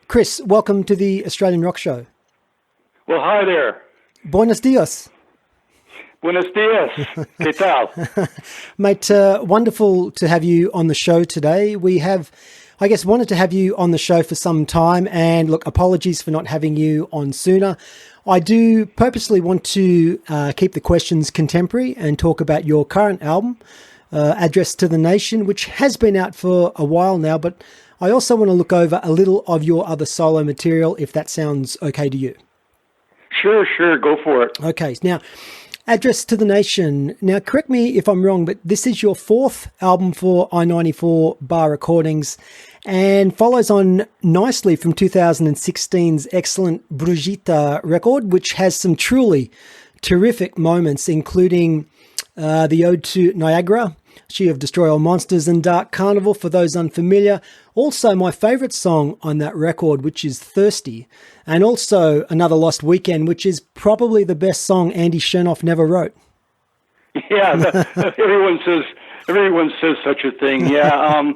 Chris, welcome to the Australian Rock Show. Well, hi there. Buenos dias. Buenos dias. ¿Qué tal? Mate, wonderful to have you on the show today. We have, I guess, wanted to have you on the show for some time, and look, apologies for not having you on sooner. I do purposely want to keep the questions contemporary and talk about your current album, Address to the Nation, which has been out for a while now, but I also want to look over a little of your other solo material, if that sounds okay to you. Sure, go for it. Okay, now, Address to the Nation. Now, correct me if I'm wrong, but this is your fourth album for I-94 Bar Recordings and follows on nicely from 2016's excellent Brujita record, which has some truly terrific moments, including the Ode to Niagara, She of Destroy All Monsters, and Dark Carnival, for those unfamiliar. Also, my favourite song on that record, which is Thirsty, and also Another Lost Weekend, which is probably the best song Andy Chernoff never wrote. Yeah, everyone says such a thing. Yeah,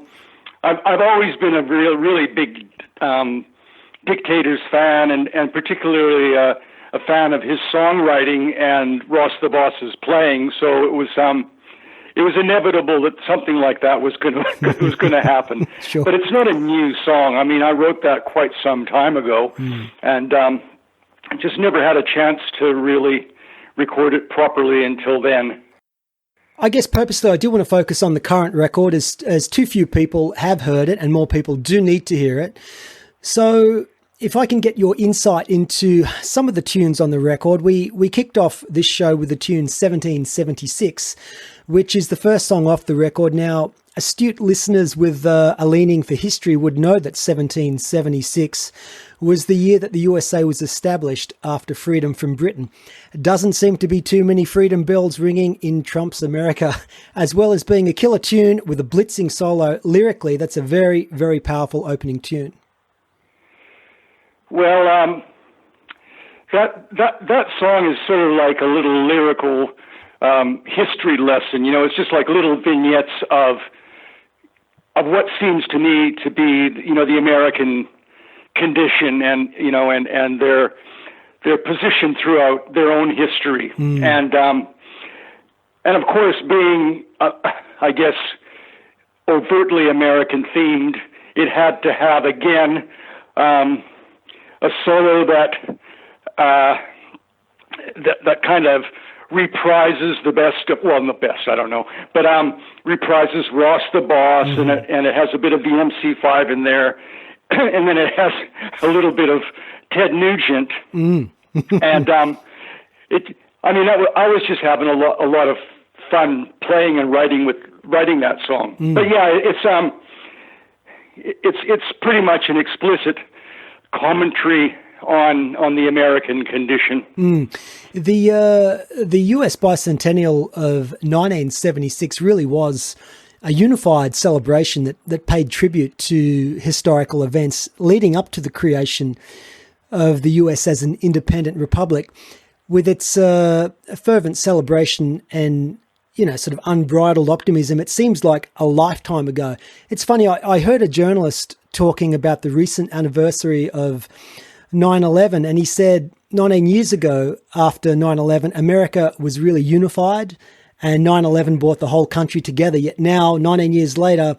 I've always been a really big Dictators fan, and particularly a fan of his songwriting and Ross the Boss's playing. So it was inevitable that something like that was going to happen. Sure. But it's not a new song. I mean, I wrote that quite some time ago, and just never had a chance to really record it properly until then. I guess purposely I do want to focus on the current record, as too few people have heard it and more people do need to hear it. So if I can get your insight into some of the tunes on the record, we kicked off this show with the tune 1776, which is the first song off the record. Now, astute listeners with a leaning for history would know that 1776 was the year that the USA was established after freedom from Britain. It doesn't seem to be too many freedom bells ringing in Trump's America, as well as being a killer tune with a blitzing solo lyrically. That's a very, very powerful opening tune. Well, that song is sort of like a little lyrical history lesson. You know, it's just like little vignettes of what seems to me to be, you know, the American condition, and you know, and their position throughout their own history, and of course, being I guess overtly American themed, it had to have again a solo that kind of reprises the best of, well, not best, I don't know, but reprises Ross the Boss, and it has a bit of the MC5 in there, and then it has a little bit of Ted Nugent, and I was just having a lot of fun playing and writing that song. But yeah, it's pretty much an explicit commentary on the American condition. The US Bicentennial of 1976 really was a unified celebration that paid tribute to historical events leading up to the creation of the US as an independent republic, with its fervent celebration and, you know, sort of unbridled optimism. It seems like a lifetime ago. It's funny, I heard a journalist talking about the recent anniversary of 9/11, and he said 19 years ago, after 9/11, America was really unified, and 9/11 brought the whole country together. Yet now, 19 years later,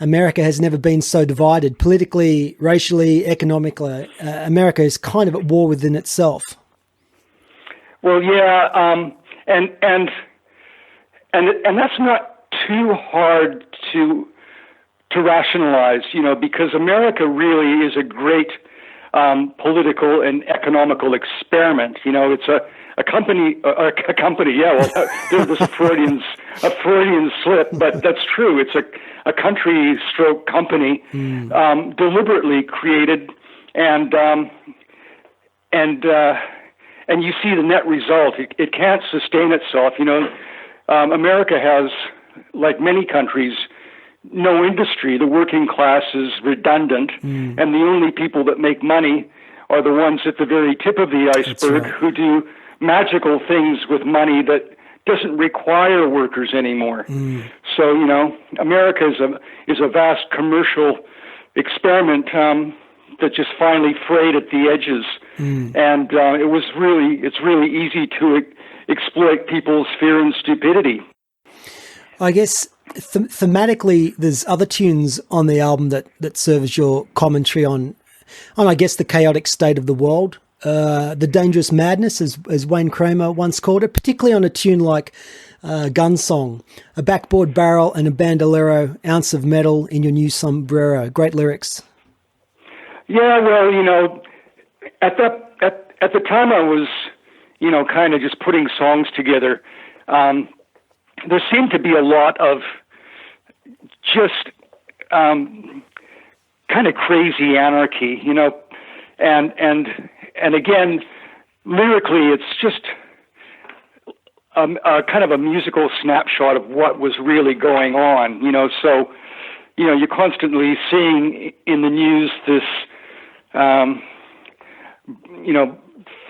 America has never been so divided politically, racially, economically. America is kind of at war within itself. Well, yeah, and that's not too hard to rationalize, you know, because America really is a great political and economical experiment. You know, it's a company. Yeah, well, there was a Freudian slip, but that's true. It's a country stroke company, deliberately created, and you see the net result. It can't sustain itself. You know, America has, like many countries, no industry. The working class is redundant, and the only people that make money are the ones at the very tip of the iceberg, who do magical things with money that doesn't require workers anymore. So, you know, America is a vast commercial experiment that just finally frayed at the edges, and it's really easy to exploit people's fear and stupidity. I guess thematically, there's other tunes on the album that serve as your commentary on I guess the chaotic state of the world, the dangerous madness, as Wayne Kramer once called it, particularly on a tune like Gun Song, a backboard barrel and a bandolero, ounce of metal in your new sombrero. Great lyrics. Yeah, well, at the time I was, kind of just putting songs together. There seemed to be a lot of just kind of crazy anarchy, and again, lyrically, it's just a kind of a musical snapshot of what was really going on, So, you're constantly seeing in the news this,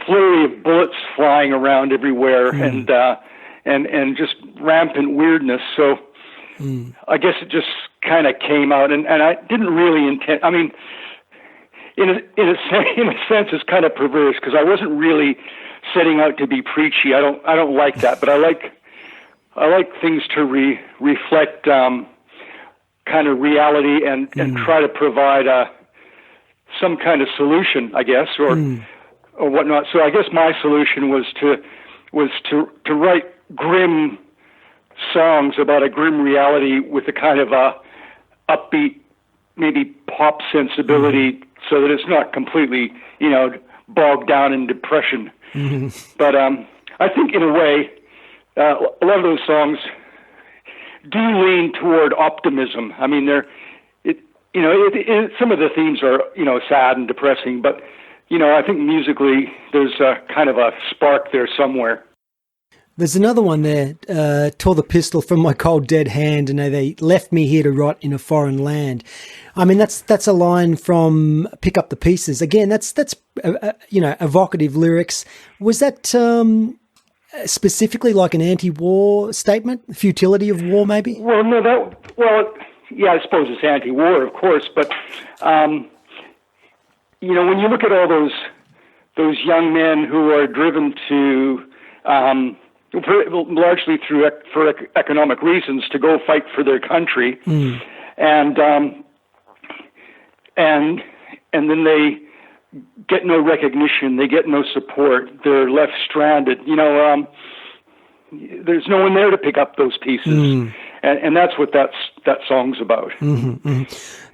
flurry of bullets flying around everywhere, and just rampant weirdness. So, I guess it just kind of came out, and I didn't really intend. I mean, in a sense, it's kind of perverse because I wasn't really setting out to be preachy. I don't like that, but I like things to reflect kind of reality and try to provide some kind of solution, I guess, or whatnot. So I guess my solution was to write grim songs about a grim reality with a kind of a upbeat, maybe pop sensibility, so that it's not completely, bogged down in depression. But I think in a way, a lot of those songs do lean toward optimism. I mean, some of the themes are, sad and depressing, but, I think musically there's a kind of a spark there somewhere. There's another one there, tore the pistol from my cold dead hand, and they left me here to rot in a foreign land. I mean, that's a line from Pick Up the Pieces. Again, that's evocative lyrics. Was that specifically like an anti-war statement, futility of war, maybe? Well, no, yeah, I suppose it's anti-war, of course, but when you look at all those young men who are driven to largely for economic reasons to go fight for their country, and then they get no recognition, they get no support, they're left stranded. There's no one there to pick up those pieces, and that's what that song's about.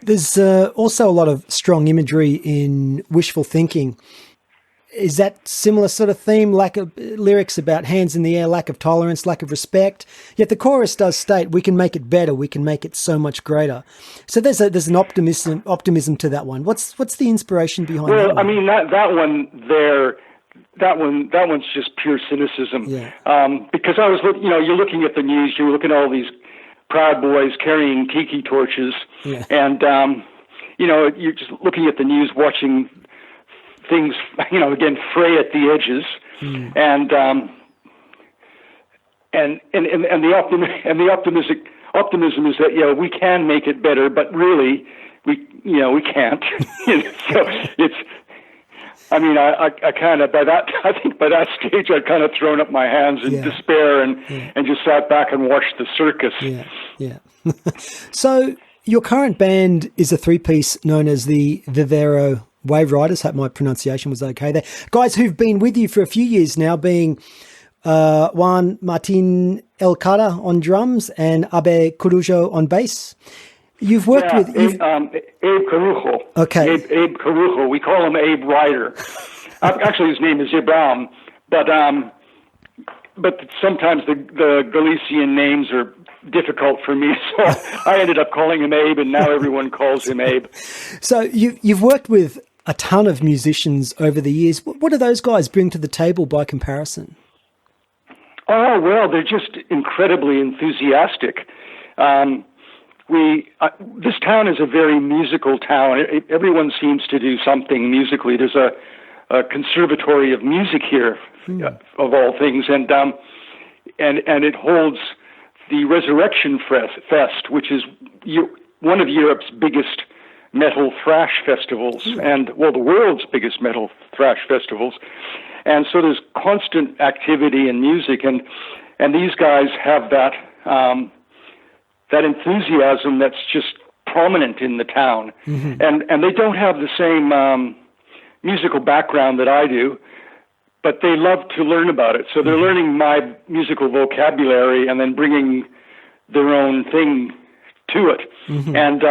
There's also a lot of strong imagery in Wishful Thinking. Is that similar sort of theme, lack of lyrics about hands in the air, lack of tolerance, lack of respect? Yet the chorus does state, we can make it better, we can make it so much greater. So there's an optimism to that one. What's the inspiration behind that one? Well, I mean, that one there, that one's just pure cynicism. Yeah. Because I was, you're looking at the news, you're looking at all these Proud Boys carrying tiki torches, and, you're just looking at the news, watching things, again, fray at the edges, and the optimism is that we can make it better, but really we can't. So it's. I mean, I kind of by that stage I'd kind of thrown up my hands in despair and just sat back and watched the circus. Yeah. So your current band is a three-piece known as the Vivero Wave Riders. Hope my pronunciation was okay there. Guys who've been with you for a few years now, being Juan Martin Elcada on drums and Abe Corujo on bass. You've worked with Abe Corujo. Okay. Abe Corujo. We call him Abe Ryder. Actually, his name is Ibrahim, but sometimes the Galician names are difficult for me, so I ended up calling him Abe, and now everyone calls him Abe. So you've worked with a ton of musicians over the years. What do those guys bring to the table by comparison? Oh, well, they're just incredibly enthusiastic. This town is a very musical town. Everyone seems to do something musically. There's a conservatory of music here, of all things, and it holds the Resurrection Fest, which is one of Europe's biggest metal thrash festivals, and the world's biggest metal thrash festivals. And so there's constant activity in music, and these guys have that enthusiasm that's just prominent in the town. And they don't have the same musical background that I do, but they love to learn about it. So they're learning my musical vocabulary and then bringing their own thing to it. And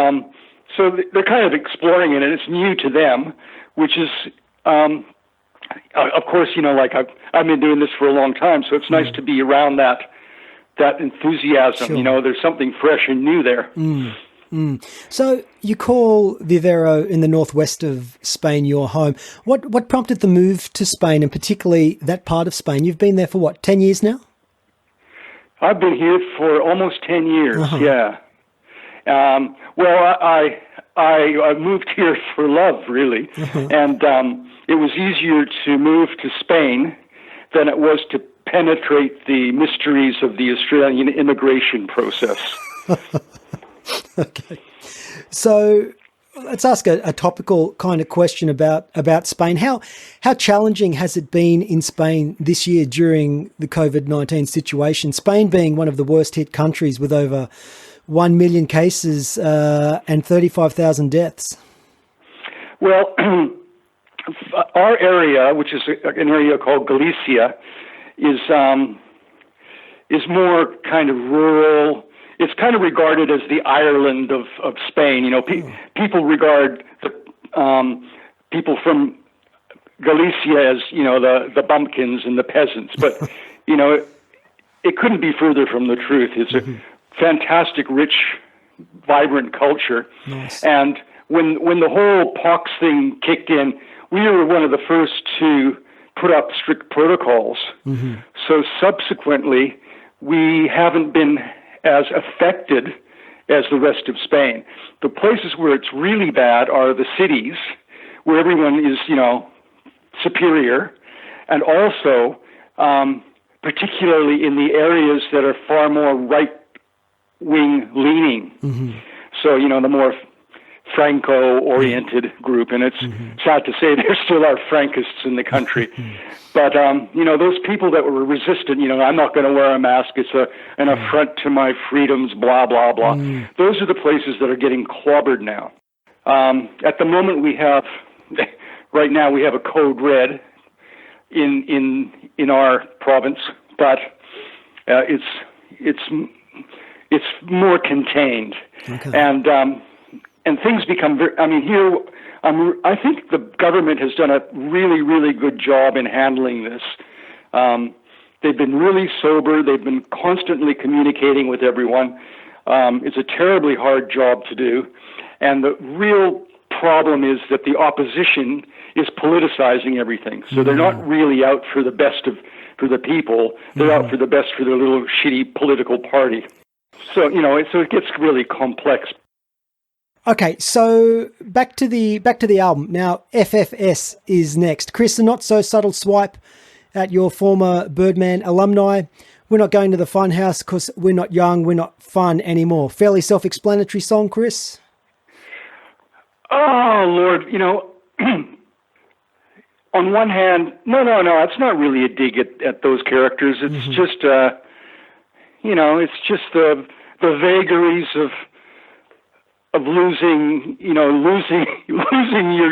so they're kind of exploring it, and it's new to them, which is, of course, I've been doing this for a long time, so it's nice to be around that enthusiasm. Sure. There's something fresh and new there. So you call Vivero in the northwest of Spain your home. What prompted the move to Spain, and particularly that part of Spain? You've been there for 10 years now? I've been here for almost 10 years, yeah. I moved here for love, really. And it was easier to move to Spain than it was to penetrate the mysteries of the Australian immigration process. Okay. So let's ask a topical kind of question about Spain. How challenging has it been in Spain this year during the COVID-19 situation? Spain being one of the worst hit countries with over 1 million cases and 35,000 deaths. Well, our area, which is an area called Galicia, is more kind of rural. It's kind of regarded as the Ireland of Spain. People regard the people from Galicia as the bumpkins and the peasants, but it couldn't be further from the truth. It's a fantastic, rich, vibrant culture. Nice. And when the whole pox thing kicked in, we were one of the first to put up strict protocols. So subsequently, we haven't been as affected as the rest of Spain. The places where it's really bad are the cities, where everyone is, superior, and also particularly in the areas that are far more right-wing leaning. So, the more Franco-oriented group, and it's sad to say there still are Frankists in the country. But, those people that were resistant, I'm not going to wear a mask, it's an affront to my freedoms, blah, blah, blah. Those are the places that are getting clobbered now. At the moment right now we have a code red in our province, but it's more contained. Okay. And things become here, I think the government has done a really, really good job in handling this. They've been really sober. They've been constantly communicating with everyone. It's a terribly hard job to do. And the real problem is that the opposition is politicizing everything. So they're not really out for the best for the people. They're out for the best for their little shitty political party. So, so it gets really complex. Okay, so back to the album. Now, FFS is next. Chris, a not so subtle swipe at your former Birdman alumni. We're not going to the fun house because we're not young, we're not fun anymore. Fairly self-explanatory song, Chris? Oh, Lord, on one hand, no, it's not really a dig at those characters. It's just, it's just the vagaries of losing your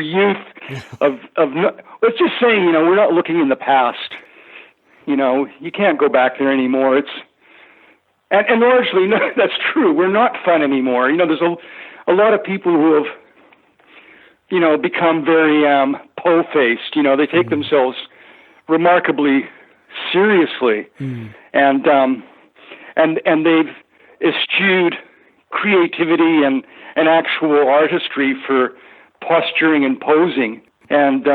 youth, let's just say, we're not looking in the past. You can't go back there anymore. And largely, no, that's true. We're not fun anymore. There's a lot of people who have, become very po-faced. They take themselves remarkably seriously, and they've eschewed creativity and actual artistry for posturing and posing. And,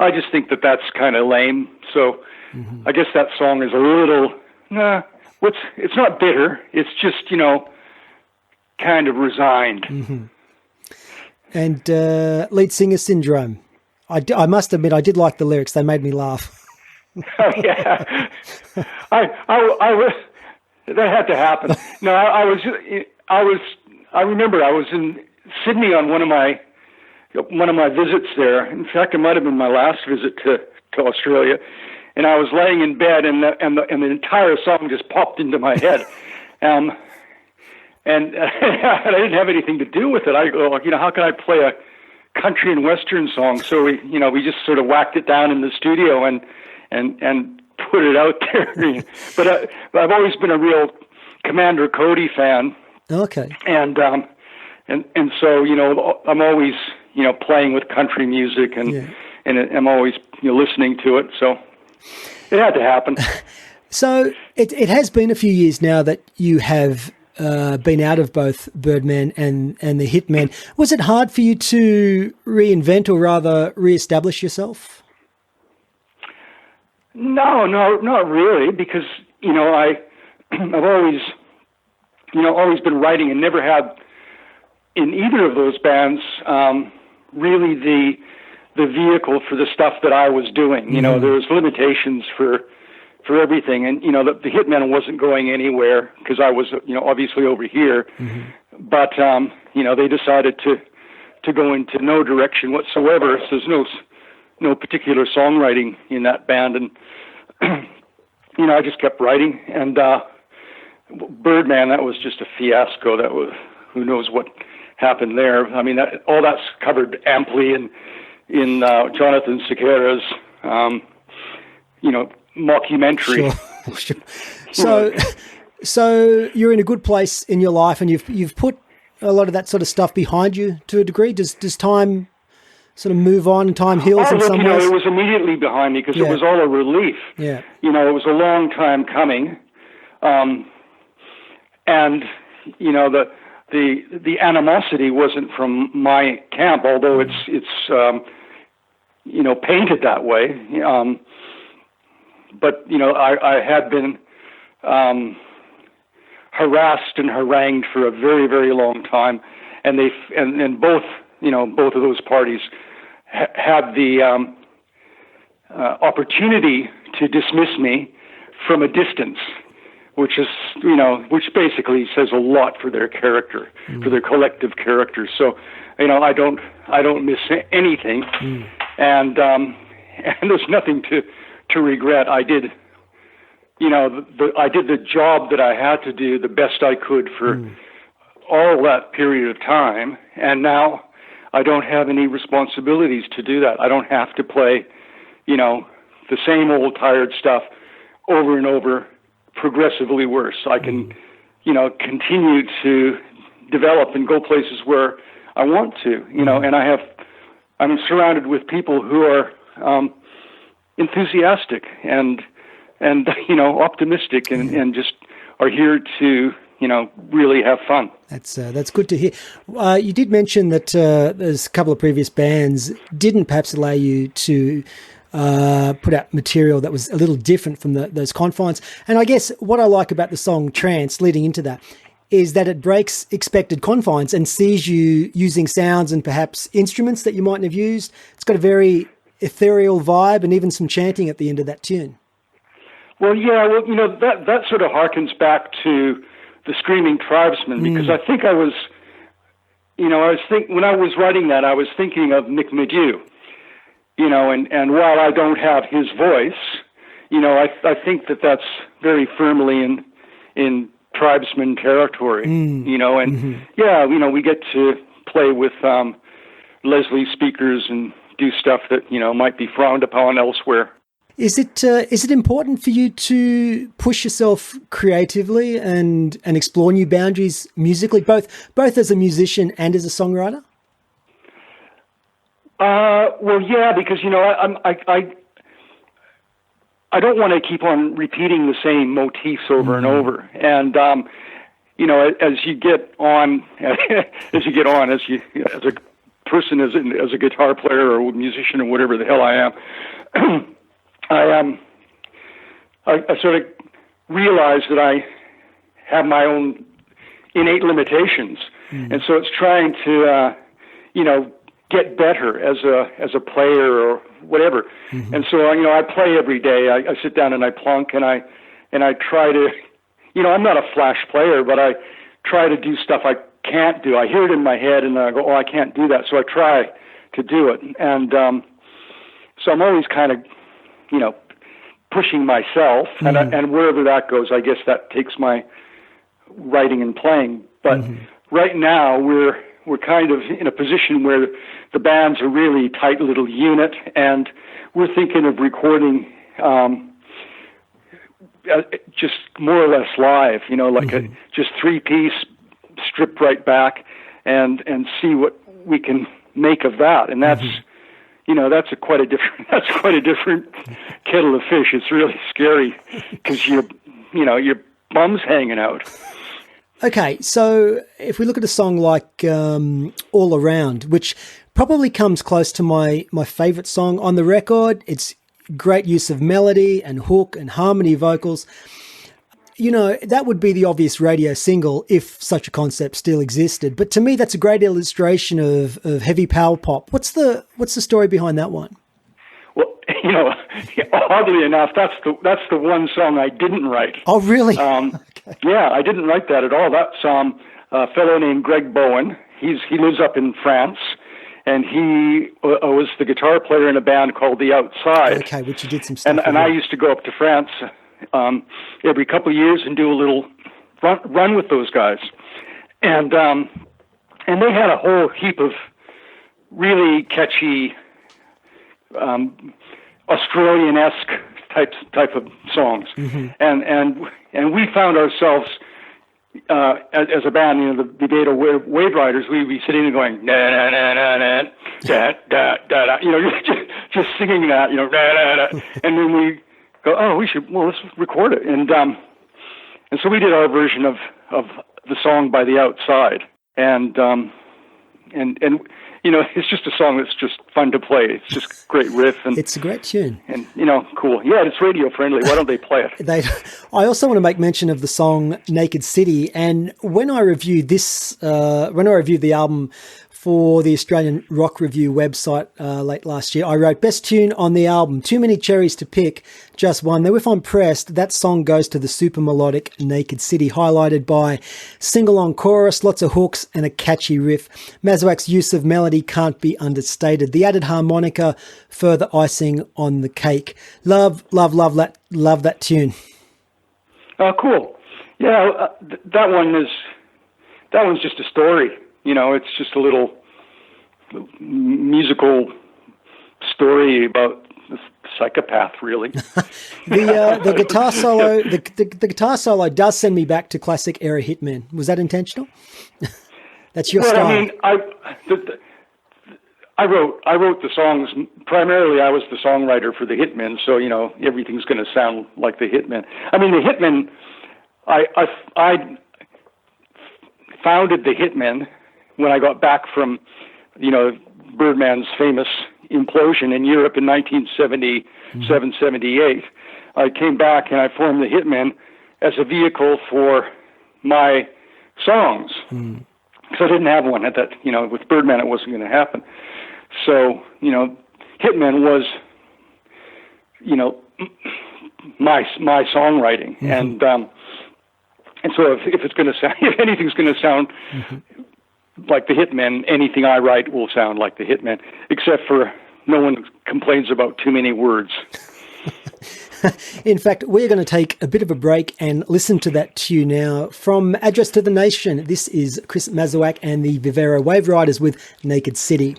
I just think that that's kind of lame. So I guess that song is a little, it's not bitter. It's just, kind of resigned. And lead singer syndrome. I must admit, I did like the lyrics. They made me laugh. Oh, yeah. I that had to happen. No, I was I remember I was in Sydney on one of my visits there. In fact, it might have been my last visit to Australia. And I was laying in bed, and the entire song just popped into my head. And I didn't have anything to do with it. I go, how can I play a country and western song? So we just sort of whacked it down in the studio and put it out there. But I've always been a real Commander Cody fan. Okay. And so I'm always playing with country music and I'm always listening to it. So it had to happen. So it has been a few years now that you have been out of both Birdman and the Hitmen. Was it hard for you to reinvent or rather reestablish yourself? No, not really, because I've always been writing and never had in either of those bands really the vehicle for the stuff that I was doing. There was limitations for everything, and the Hitmen wasn't going anywhere because I was obviously over here. But they decided to go into no direction whatsoever. So there's no particular songwriting in that band, and I just kept writing. And Birdman, that was just a fiasco. That was, who knows what happened there. I mean, all that's covered amply in Jonathan Sequeira's mockumentary. Sure. So you're in a good place in your life, and you've put a lot of that sort of stuff behind you to a degree. Does time sort of move on and time heals in some ways? It was immediately behind me because it was all a relief. Yeah. It was a long time coming, and the animosity wasn't from my camp, although it's painted that way. But I had been harassed and harangued for a very, very long time, and both of those parties had the opportunity to dismiss me from a distance, which basically says a lot for their character, for their collective character. So, I don't miss anything, and there's nothing to regret. I did, I did the job that I had to do the best I could for all that period of time, and now I don't have any responsibilities to do that. I don't have to play, the same old tired stuff over and over, progressively worse. I can, continue to develop and go places where I want to, and I'm surrounded with people who are enthusiastic and optimistic and just are here to really have fun. That's good to hear. You did mention that there's a couple of previous bands didn't perhaps allow you to put out material that was a little different from those confines. And I guess what I like about the song Trance, leading into that, is that it breaks expected confines and sees you using sounds and perhaps instruments that you mightn't have used. It's got a very ethereal vibe and even some chanting at the end of that tune. Well, that sort of harkens back to the Screaming Tribesmen, because I think when I was writing that, I was thinking of Mick Medieu, and while I don't have his voice, I think that's very firmly in Tribesman territory, we get to play with Leslie speakers and do stuff that, might be frowned upon elsewhere. Is it important for you to push yourself creatively and explore new boundaries musically, both as a musician and as a songwriter? Well, yeah, because I don't want to keep on repeating the same motifs over and over, and as you get on, as a person, as a guitar player or a musician or whatever the hell I am. I sort of realize that I have my own innate limitations, and so it's trying to, get better as a player or whatever. And so, I play every day. I sit down and I plunk and I try to, I'm not a flash player, but I try to do stuff I can't do. I hear it in my head, and then I go, oh, I can't do that. So I try to do it. And so I'm always kind of, pushing myself, and wherever that goes, I guess that takes my writing and playing. But right now, we're kind of in a position where the band's a really tight little unit, and we're thinking of recording just more or less live, like a just 3-piece, stripped right back, and see what we can make of that. And that's that's quite a different kettle of fish. It's really scary because your bum's hanging out. Okay, so if we look at a song like All Around, which probably comes close to my favorite song on the record, it's great use of melody and hook and harmony vocals. That would be the obvious radio single if such a concept still existed. But to me, that's a great illustration of heavy power pop. What's the story behind that one? Well, oddly enough, that's the one song I didn't write. Oh, really? Okay. Yeah, I didn't write that at all. That's a fellow named Greg Bowen. He lives up in France, and he was the guitar player in a band called The Outside. Okay, which you did some stuff. And I used to go up to France every couple of years and do a little run with those guys, and they had a whole heap of really catchy Australian-esque type of songs, and we found ourselves as a band, the Beta Wave Riders, we'd be sitting and going na na na na na da da da da, just singing that, da da da, and then we go, oh, let's record it, and so we did our version of the song by The Outside, and it's just a song that's just fun to play. It's just a great riff, and it's a great tune, and cool. Yeah, it's radio friendly. Why don't they play it? I also want to make mention of the song Naked City, and when I reviewed the album for the Australian Rock Review website late last year, I wrote, best tune on the album, too many cherries to pick, just one. Though if I'm pressed, that song goes to the super melodic Naked City, highlighted by sing-along chorus, lots of hooks, and a catchy riff. Masuak's use of melody can't be understated. The added harmonica, further icing on the cake. Love that tune. Oh, cool. Yeah, that one's just a story. It's just a little musical story about this psychopath, really. The guitar solo, the guitar solo does send me back to classic era Hitmen. Was that intentional? That's your style. I mean, I wrote the songs. Primarily, I was the songwriter for the Hitmen, so everything's going to sound like the Hitmen. I mean, the Hitmen. I founded the Hitmen when I got back from, Birdman's famous implosion in Europe in 1977, 78. I came back and I formed the Hitmen as a vehicle for my songs. Because I didn't have one at that, with Birdman it wasn't going to happen. So, Hitmen was, my songwriting. And so if it's going to sound, if anything's going to sound like the Hitmen, anything I write will sound like the Hitmen, except for no one complains about too many words. In fact, we're going to take a bit of a break and listen to that tune now. From Address to the Nation, this is Chris Masuak and the Vivero Wave Riders with Naked City.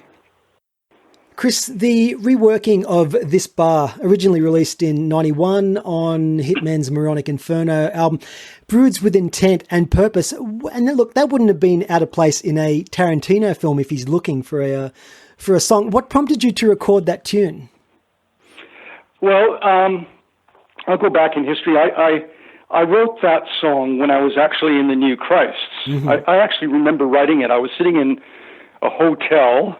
Chris, the reworking of This Bar, originally released in 91 on Hitmen's Moronic Inferno album, broods with intent and purpose. And look, that wouldn't have been out of place in a Tarantino film if he's looking for a song. What prompted you to record that tune? Well, I'll go back in history. I wrote that song when I was actually in the New Christs. I actually remember writing it. I was sitting in a hotel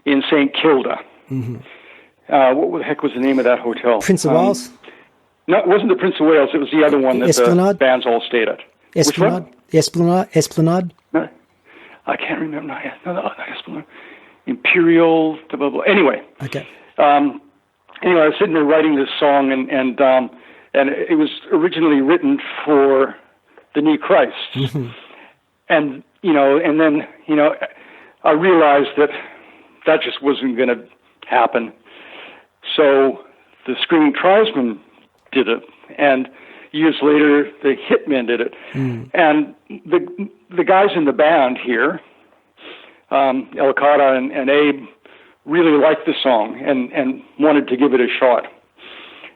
in St. Kilda. What the heck was the name of that hotel? Prince of Wales? No, it wasn't the Prince of Wales. It was the other one that the bands all stayed at. Esplanade? Esplanade? No, I can't remember. No, Esplanade. Imperial, blah, blah, blah. Anyway. Okay. Anyway, I was sitting there writing this song, and it was originally written for the New Christ. And and then, I realized that just wasn't going to happen. So the Screaming Tribesmen did it, and years later the Hitmen did it. And the guys in the band here, Elcata and Abe, really liked the song and wanted to give it a shot.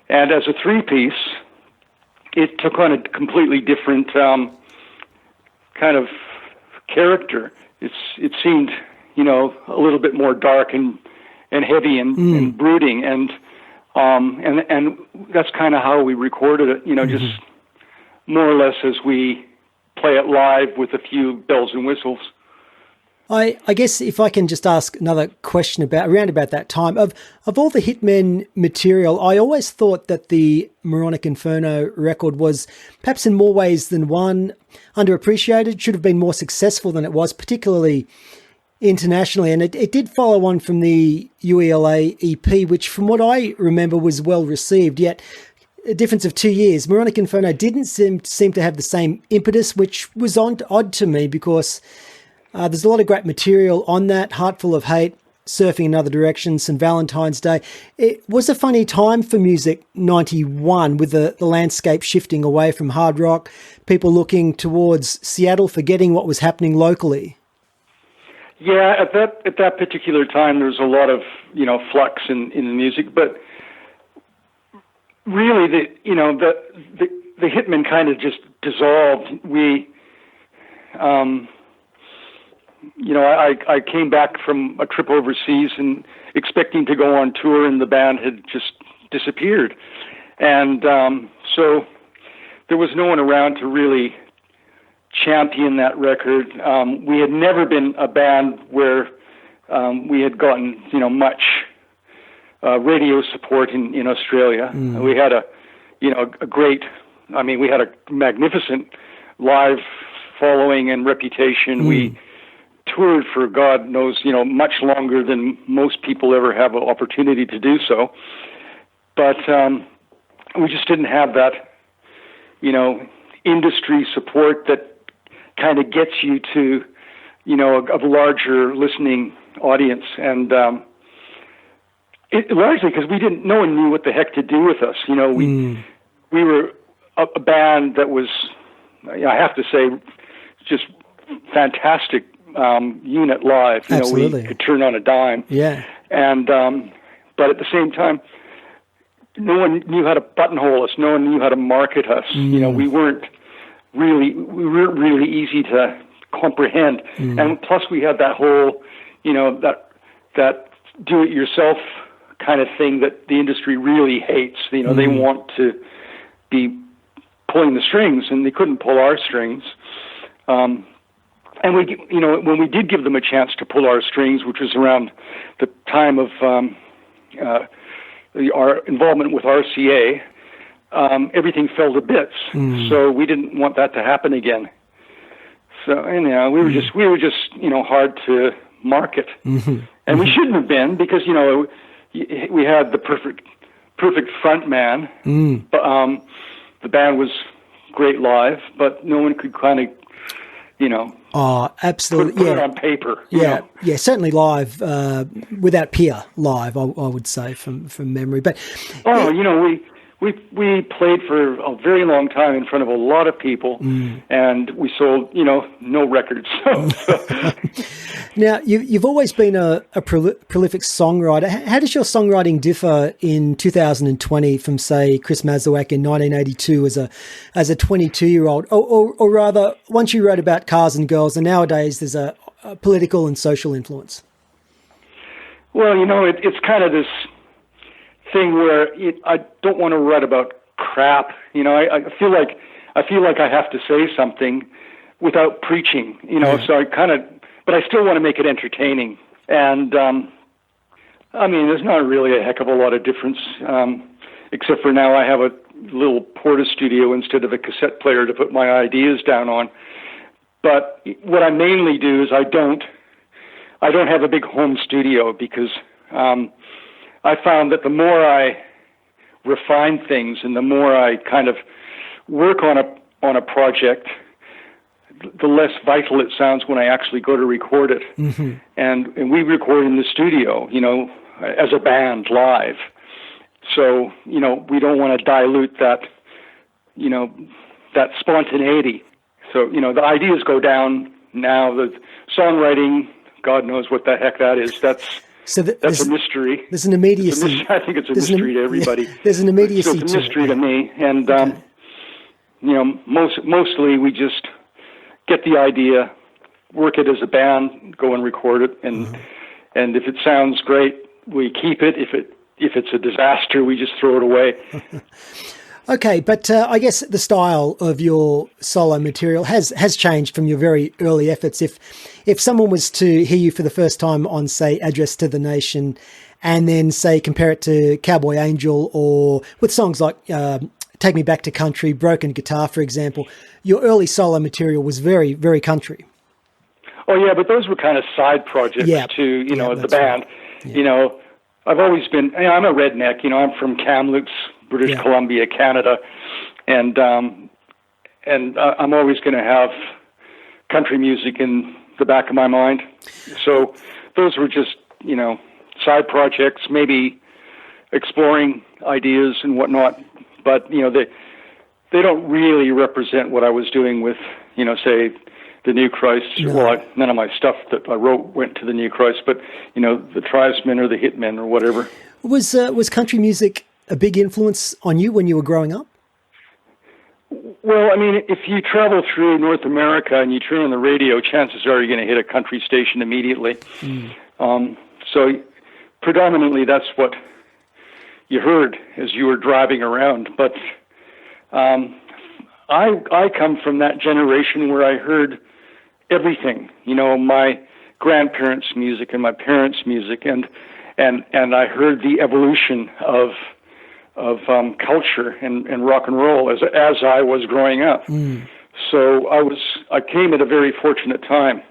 And as a three-piece, it took on a completely different kind of character. It seemed, a little bit more dark and heavy and brooding, and that's kind of how we recorded it. Just more or less as we play it live with a few bells and whistles. I guess if I can just ask another question around about that time, of all the Hitmen material, I always thought that the Moronic Inferno record was perhaps in more ways than one underappreciated, should have been more successful than it was, particularly internationally. And it did follow on from the UELA EP, which from what I remember was well received, yet a difference of 2 years. Moronic Inferno didn't seem to have the same impetus, which was odd to me, because there's a lot of great material on that, Heartful of Hate, Surfing in Other Directions, and Valentine's Day. It was a funny time for music, 91, with the landscape shifting away from hard rock, people looking towards Seattle, forgetting what was happening locally. Yeah, at that particular time, there was a lot of, flux in the music, but really the Hitmen kind of just dissolved. I came back from a trip overseas and expecting to go on tour, and the band had just disappeared. And so there was no one around to really champion that record. We had never been a band where we had gotten, much radio support in Australia. We had we had a magnificent live following and reputation. We toured for God knows, much longer than most people ever have an opportunity to do so. But we just didn't have that, industry support that kind of gets you to, a larger listening audience. And largely because no one knew what the heck to do with us. We were a band that was, I have to say, just fantastic unit live. Absolutely. We could turn on a dime. Yeah. And but at the same time, no one knew how to buttonhole us. No one knew how to market us. We weren't really easy to comprehend. And plus, we had that whole, that do-it-yourself kind of thing that the industry really hates. They want to be pulling the strings, and they couldn't pull our strings. And we, when we did give them a chance to pull our strings, which was around the time of our involvement with RCA, everything fell to bits. So we didn't want that to happen again. So we were just hard to market, and we shouldn't have been, because we had the perfect front man. But the band was great live, but no one could kind of Oh, absolutely. Put it on paper. Yeah, certainly live, without peer live, I would say from memory. But we played for a very long time in front of a lot of people, and we sold no records. So. Now, you've always been a prolific songwriter. How does your songwriting differ in 2020 from, say, Chris Masuak in 1982 as a 22-year-old? Or rather, once you wrote about cars and girls, and nowadays there's a political and social influence? Well, it's kind of this thing where I don't want to write about crap. I feel like I have to say something without preaching. So I kind of... But I still want to make it entertaining. And, there's not really a heck of a lot of difference, except for now I have a little Porta studio instead of a cassette player to put my ideas down on. But what I mainly do is I don't have a big home studio, because I found that the more I refine things and the more I kind of work on a project, the less vital it sounds when I actually go to record it. Mm-hmm. And we record in the studio, as a band live. So, we don't want to dilute that, that spontaneity. So, the ideas go down now. The songwriting, God knows what the heck that is. That's a mystery. There's an immediacy. I think it's a mystery to everybody. Yeah, there's an immediacy it's a mystery to me. And, mostly we just get the idea, work it as a band, go and record it. And if it sounds great, we keep it. If it's a disaster, we just throw it away. Okay, but I guess the style of your solo material has changed from your very early efforts. If someone was to hear you for the first time on, say, Address to the Nation, and then, say, compare it to Cowboy Angel, or with songs like Take Me Back to Country, Broken Guitar, for example, your early solo material was very, very country. Oh, yeah, but those were kind of side projects to, the band. Right. Yeah. I've always been, I'm a redneck, I'm from Kamloops, British Columbia, Canada, and I'm always going to have country music in the back of my mind. So those were just, side projects, maybe exploring ideas and whatnot, but, they don't really represent what I was doing with, say, the New Christ. No. Well, none of my stuff that I wrote went to the New Christ, but, the Tribesmen or the Hitmen or whatever. Was country music a big influence on you when you were growing up? Well, if you travel through North America and you turn on the radio, chances are you're going to hit a country station immediately. So predominantly that's what you heard as you were driving around. But I come from that generation where I heard everything, my grandparents' music and my parents' music, and I heard the evolution of culture and rock and roll as I was growing up. So I came at a very fortunate time,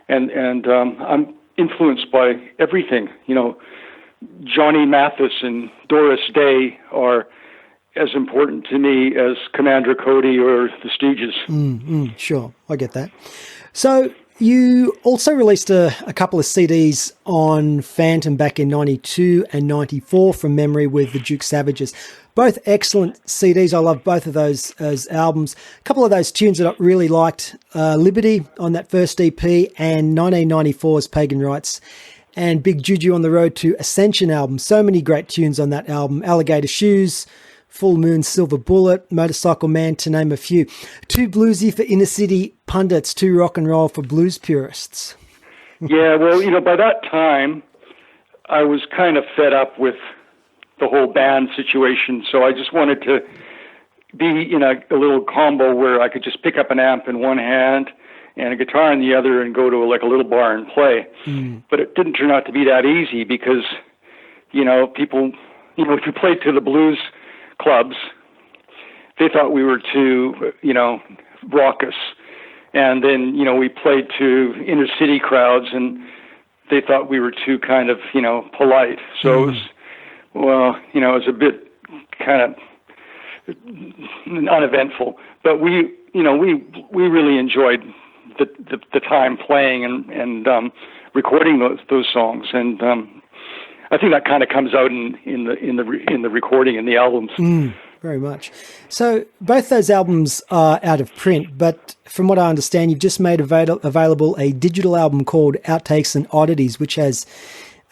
and I'm influenced by everything. Johnny Mathis and Doris Day are as important to me as Commander Cody or the Stooges. Sure, I get that. So you also released a couple of CDs on Phantom back in 92 and 94 from memory with the Juke Savages. Both excellent CDs. I love both of those as albums. A couple of those tunes that I really liked, Liberty on that first EP and 1994's Pagan Rights, and Big Juju on the Road to Ascension album. So many great tunes on that album. Alligator Shoes, Full Moon, Silver Bullet, Motorcycle Man, to name a few. Too bluesy for inner city pundits, too rock and roll for blues purists. Yeah, well, by that time, I was kind of fed up with the whole band situation, so I just wanted to be in a little combo where I could just pick up an amp in one hand and a guitar in the other and go to a little bar and play. But it didn't turn out to be that easy because, people, if you played to the blues clubs, they thought we were too, raucous. And then, we played to inner city crowds and they thought we were too kind of, polite. So it was, it was a bit kind of uneventful. But we really enjoyed the time playing and recording those songs. And I think that kind of comes out in the recording and the albums. Very much. So both those albums are out of print, but from what I understand, you've just made available a digital album called Outtakes and Oddities, which has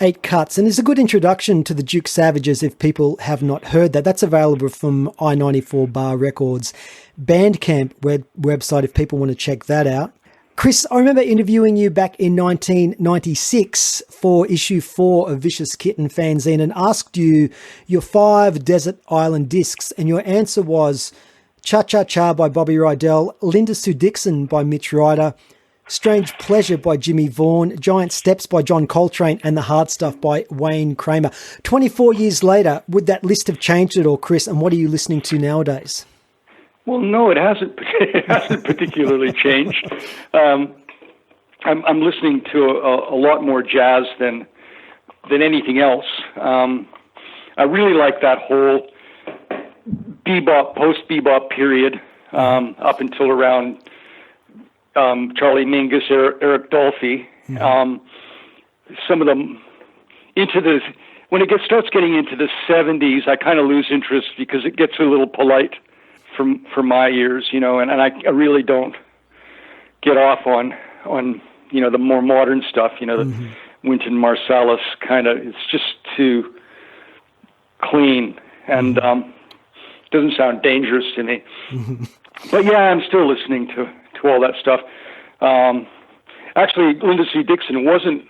8 cuts, and is a good introduction to the Juke Savages if people have not heard that. That's available from I-94 Bar Records Bandcamp website if people want to check that out. Chris, I remember interviewing you back in 1996 for issue 4 of Vicious Kitten fanzine and asked you your 5 desert island discs, and your answer was Cha Cha Cha by Bobby Rydell, Linda Sue Dixon by Mitch Ryder, Strange Pleasure by Jimmy Vaughan, Giant Steps by John Coltrane, and The Hard Stuff by Wayne Kramer. 24 years later, would that list have changed at all, Chris, and what are you listening to nowadays? Well, no, it hasn't. It hasn't particularly changed. I'm listening to a lot more jazz than anything else. I really like that whole bebop, post-bebop period up until around Charlie Mingus, Eric Dolphy. Some of them when it starts getting into the 70s, I kind of lose interest because it gets a little polite for my ears, and I really don't get off on the more modern stuff, the Wynton Marsalis kind of. It's just too clean and doesn't sound dangerous to me. But yeah, I'm still listening to all that stuff. Actually, Linda C. Dixon wasn't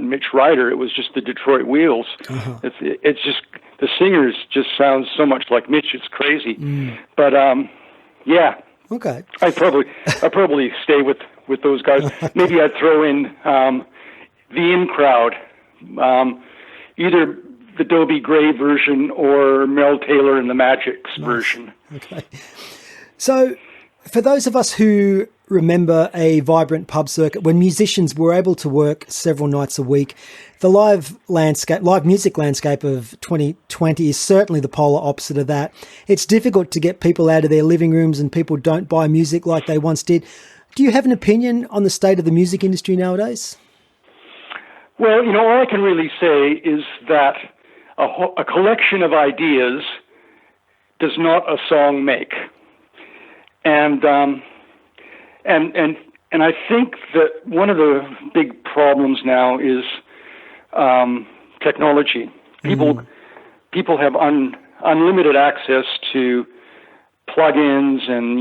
Mitch Ryder. It was just the Detroit Wheels. It's just the singers just sound so much like Mitch. It's crazy. But yeah. Okay. I probably stay with those guys. Maybe I'd throw in the In Crowd, either the Dobie Gray version or Mel Taylor and the Magics version. Okay. So, for those of us who remember a vibrant pub circuit when musicians were able to work several nights a week, the live music landscape of 2020 is certainly the polar opposite of that. It's difficult to get people out of their living rooms, and people don't buy music like they once did. Do you have an opinion on the state of the music industry nowadays? Well, all I can really say is that a collection of ideas does not a song make. And I think that one of the big problems now is technology. People have unlimited access to plugins and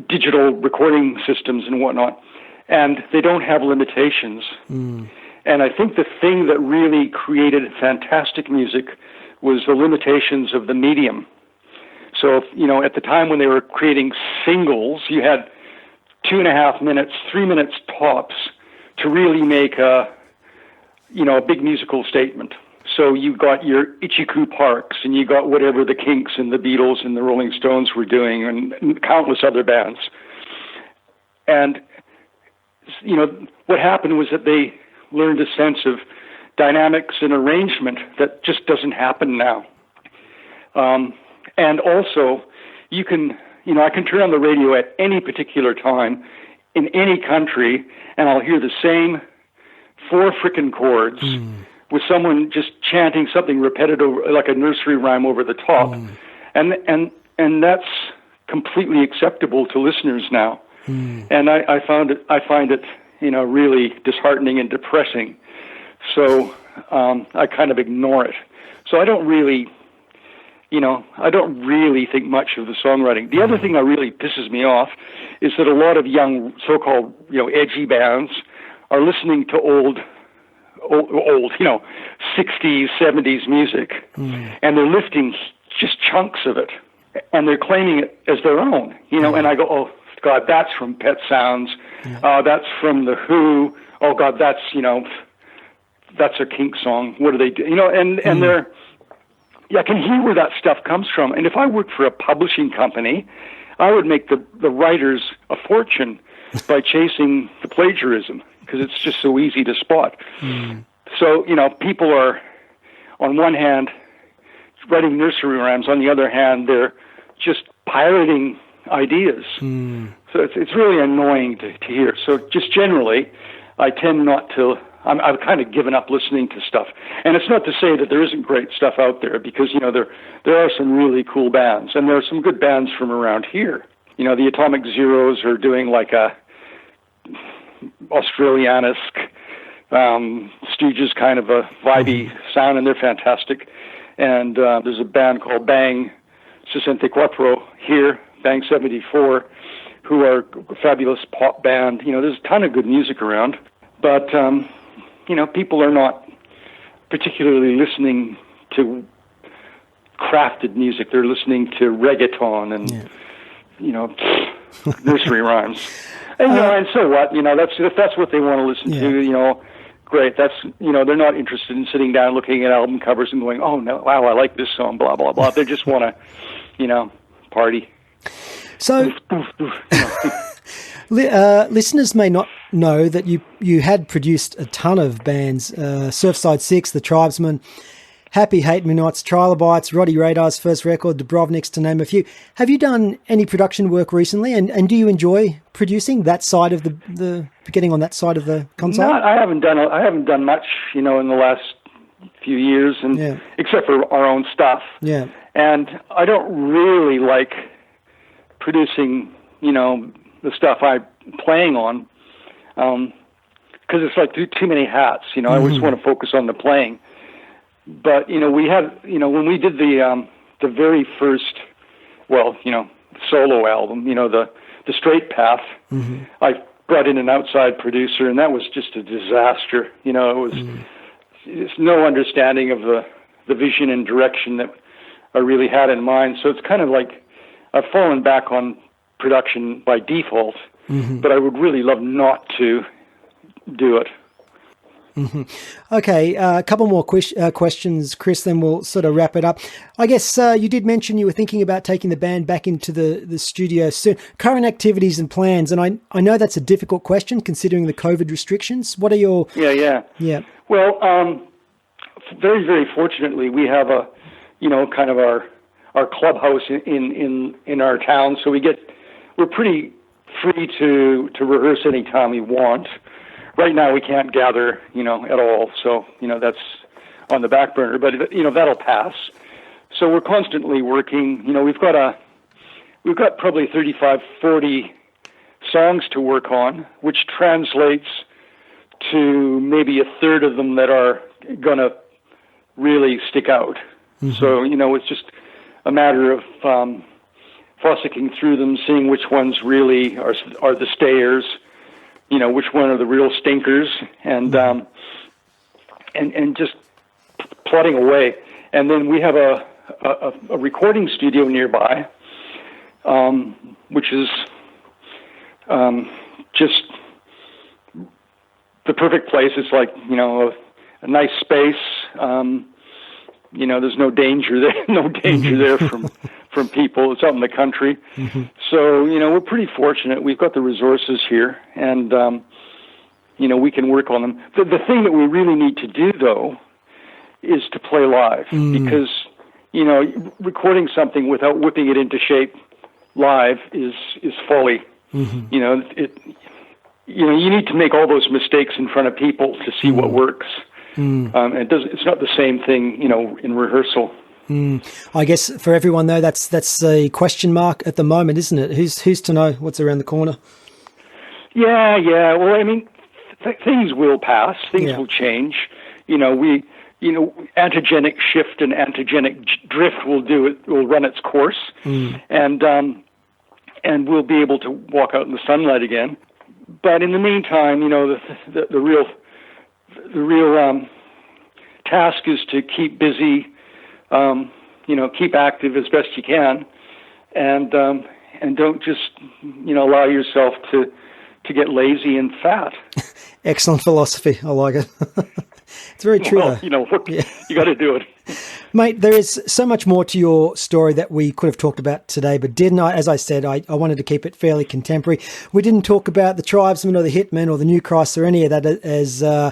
digital recording systems and whatnot, and they don't have limitations. And I think the thing that really created fantastic music was the limitations of the medium. So, at the time when they were creating singles, you had 2.5 minutes, 3 minutes tops to really make a big musical statement. So you got your Itchy-Coo Parks, and you got whatever the Kinks and the Beatles and the Rolling Stones were doing, and countless other bands. And, what happened was that they learned a sense of dynamics and arrangement that just doesn't happen now. And also, I can turn on the radio at any particular time in any country, and I'll hear the same 4 frickin' chords with someone just chanting something repetitive, like a nursery rhyme over the top. And that's completely acceptable to listeners now. And I find it, really disheartening and depressing. So I kind of ignore it. So I don't really think much of the songwriting. The other thing that really pisses me off is that a lot of young, so-called, edgy bands are listening to old, 60s, 70s music, and they're lifting just chunks of it, and they're claiming it as their own, and I go, oh, God, that's from Pet Sounds, that's from The Who, oh, God, that's a Kink song, what do they do, and they're, I can hear where that stuff comes from. And if I worked for a publishing company, I would make the writers a fortune by chasing the plagiarism, because it's just so easy to spot. So, people are, on one hand, writing nursery rhymes. On the other hand, they're just pirating ideas. So it's really annoying to hear. So just generally, I tend not to... I've kind of given up listening to stuff. And it's not to say that there isn't great stuff out there, because, there are some really cool bands, and there are some good bands from around here. The Atomic Zeros are doing like a Australianesque, Stooges kind of a vibey sound, and they're fantastic. And there's a band called Bang 64 here, Bang 74, who are a fabulous pop band. There's a ton of good music around. But... people are not particularly listening to crafted music. They're listening to reggaeton and, nursery rhymes. And, and so what? If that's what they want to listen to, great. That's, they're not interested in sitting down looking at album covers and going, oh, no, wow, I like this song, blah, blah, blah. They just want to, party. So... listeners may not know that you had produced a ton of bands, Surfside 6, the Tribesmen. Happy Hate-Me-Nots, Trilobites, Roddy Radar's first record, Dubrovnik's, to name a few. Have you done any production work recently, and do you enjoy producing that side of the getting on that side of the console? No, I haven't done much, in the last few years, and except for our own stuff. Yeah. And I don't really like producing, the stuff I'm playing on, because it's like too many hats. I always want to focus on the playing. But we had, when we did the very first, solo album, the Straight Path, I brought in an outside producer, and that was just a disaster. It was it's no understanding of the vision and direction that I really had in mind. So it's kind of like I've fallen back on production by default, but I would really love not to do it. Okay, a couple more questions, Chris, then we'll sort of wrap it up. I guess you did mention you were thinking about taking the band back into the studio soon. Current activities and plans, and I know that's a difficult question considering the COVID restrictions. What are your... Yeah. Well, very, very fortunately, we have a, kind of our clubhouse in our town, so we're pretty free to rehearse anytime we want. Right now we can't gather, at all. So, that's on the back burner, but that'll pass. So we're constantly working. We've got probably 35, 40 songs to work on, which translates to maybe a third of them that are going to really stick out. So, it's just a matter of fossicking through them, seeing which ones really are the stayers, which one are the real stinkers, and just plodding away. And then we have a recording studio nearby, which is just the perfect place. It's like, a nice space. There's no danger there, from people. It's out in the country. So, we're pretty fortunate. We've got the resources here, and, we can work on them. The thing that we really need to do, though, is to play live, because, recording something without whipping it into shape live is folly. You need to make all those mistakes in front of people to see what works. It's not the same thing, in rehearsal. I guess for everyone though, that's a question mark at the moment, isn't it? Who's to know what's around the corner? Yeah. Well, I mean, things will pass. Things will change. Antigenic shift and antigenic drift will run its course, and we'll be able to walk out in the sunlight again. But in the meantime, the real task is to keep busy. Keep active as best you can, and don't just, allow yourself to get lazy and fat. Excellent philosophy. I like it. It's very true. Well, you got to do it. Mate, there is so much more to your story that we could have talked about today, but didn't. As I said, I wanted to keep it fairly contemporary. We didn't talk about the Tribesmen or the Hitmen or the New Christ or any of that, as I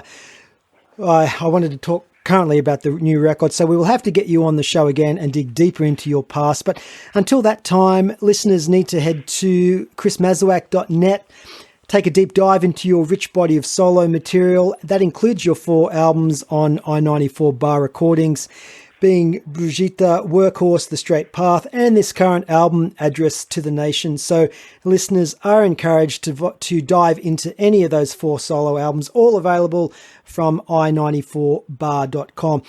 wanted to talk currently about the new record. So we will have to get you on the show again and dig deeper into your past. But until that time, listeners need to head to chrismasuak.net, take a deep dive into your rich body of solo material. That includes your 4 albums on I-94 Bar Recordings, being Brigitte, Workhorse, The Straight Path, and this current album, Address to the Nation. So listeners are encouraged to dive into any of those 4 solo albums, all available from i94bar.com.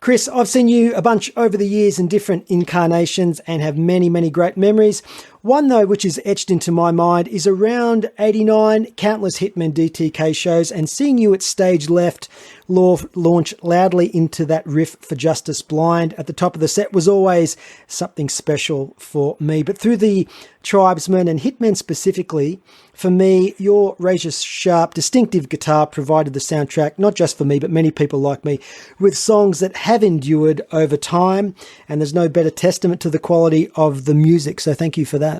Chris, I've seen you a bunch over the years in different incarnations and have many, many great memories. One, though, which is etched into my mind is around 89, countless Hitmen DTK shows, and seeing you at stage left launch loudly into that riff for Justice Blind at the top of the set was always something special for me. But through the Tribesmen and Hitmen specifically, for me, your razor-sharp, distinctive guitar provided the soundtrack, not just for me, but many people like me, with songs that have endured over time, and there's no better testament to the quality of the music, so thank you for that.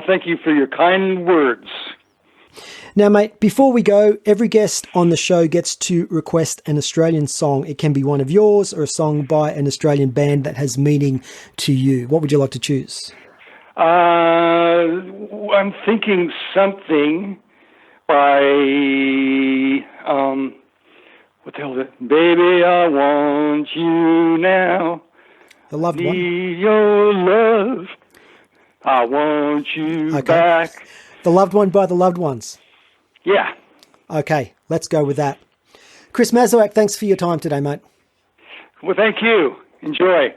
Thank you for your kind words. Now, mate, before we go, every guest on the show gets to request an Australian song. It can be one of yours or a song by an Australian band that has meaning to you. What would you like to choose? I'm thinking something by, what the hell is it? Baby, I want you now. The Loved One. Need your love. I want you back. The Loved One by the Loved Ones. Yeah. Okay, let's go with that. Chris Masuak, thanks for your time today, mate. Well, thank you. Enjoy.